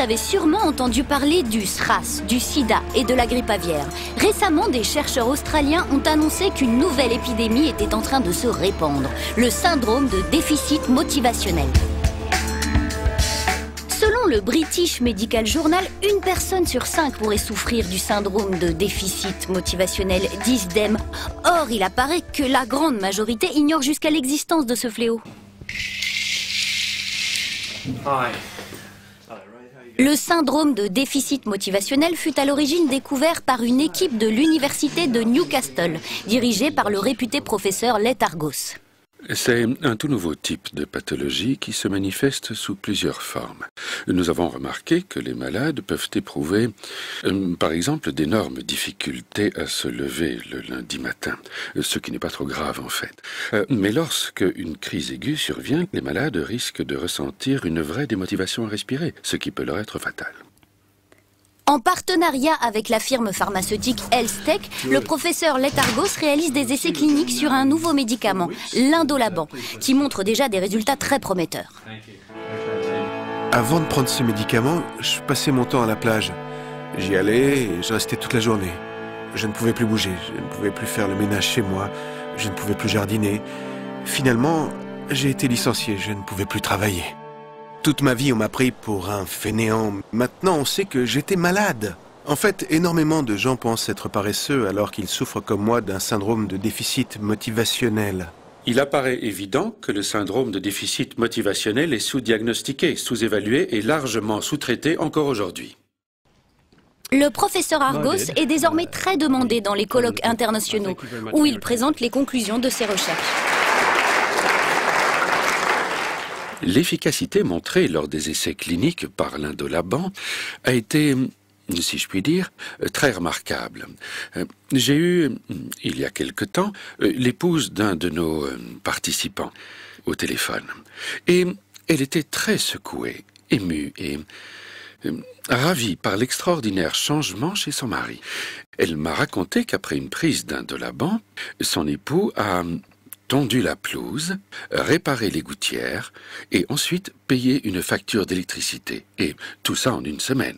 avez sûrement entendu parler du SRAS, du sida et de la grippe aviaire. Récemment, des chercheurs australiens ont annoncé qu'une nouvelle épidémie était en train de se répandre, le syndrome de déficit motivationnel. Selon le British Medical Journal, une personne sur 5 pourrait souffrir du syndrome de déficit motivationnel, disent DEM. Or, il apparaît que la grande majorité ignore jusqu'à l'existence de ce fléau. Le syndrome de déficit motivationnel fut à l'origine découvert par une équipe de l'université de Newcastle, dirigée par le réputé professeur Let Argos. C'est un tout nouveau type de pathologie qui se manifeste sous plusieurs formes. Nous avons remarqué que les malades peuvent éprouver, par exemple, d'énormes difficultés à se lever le lundi matin, ce qui n'est pas trop grave en fait. Mais lorsque une crise aiguë survient, les malades risquent de ressentir une vraie démotivation à respirer, ce qui peut leur être fatal. En partenariat avec la firme pharmaceutique HealthTech, le professeur Let Argos réalise des essais cliniques sur un nouveau médicament, l'Indolaban, qui montre déjà des résultats très prometteurs. Avant de prendre ce médicament, je passais mon temps à la plage. J'y allais et je restais toute la journée. Je ne pouvais plus bouger, je ne pouvais plus faire le ménage chez moi, je ne pouvais plus jardiner. Finalement, j'ai été licencié, je ne pouvais plus travailler. Toute ma vie, on m'a pris pour un fainéant. Maintenant, on sait que j'étais malade. En fait, énormément de gens pensent être paresseux alors qu'ils souffrent comme moi d'un syndrome de déficit motivationnel. Il apparaît évident que le syndrome de déficit motivationnel est sous-diagnostiqué, sous-évalué et largement sous-traité encore aujourd'hui. Le professeur Argos est désormais très demandé dans les colloques internationaux, où il présente les conclusions de ses recherches. L'efficacité montrée lors des essais cliniques par l'Indolaban a été, si je puis dire, très remarquable. J'ai eu, il y a quelque temps, l'épouse d'un de nos participants au téléphone. Et elle était très secouée, émue et ravie par l'extraordinaire changement chez son mari. Elle m'a raconté qu'après une prise d'Indolaban, son époux a tondu la pelouse, réparé les gouttières et ensuite payé une facture d'électricité. Et tout ça en une semaine.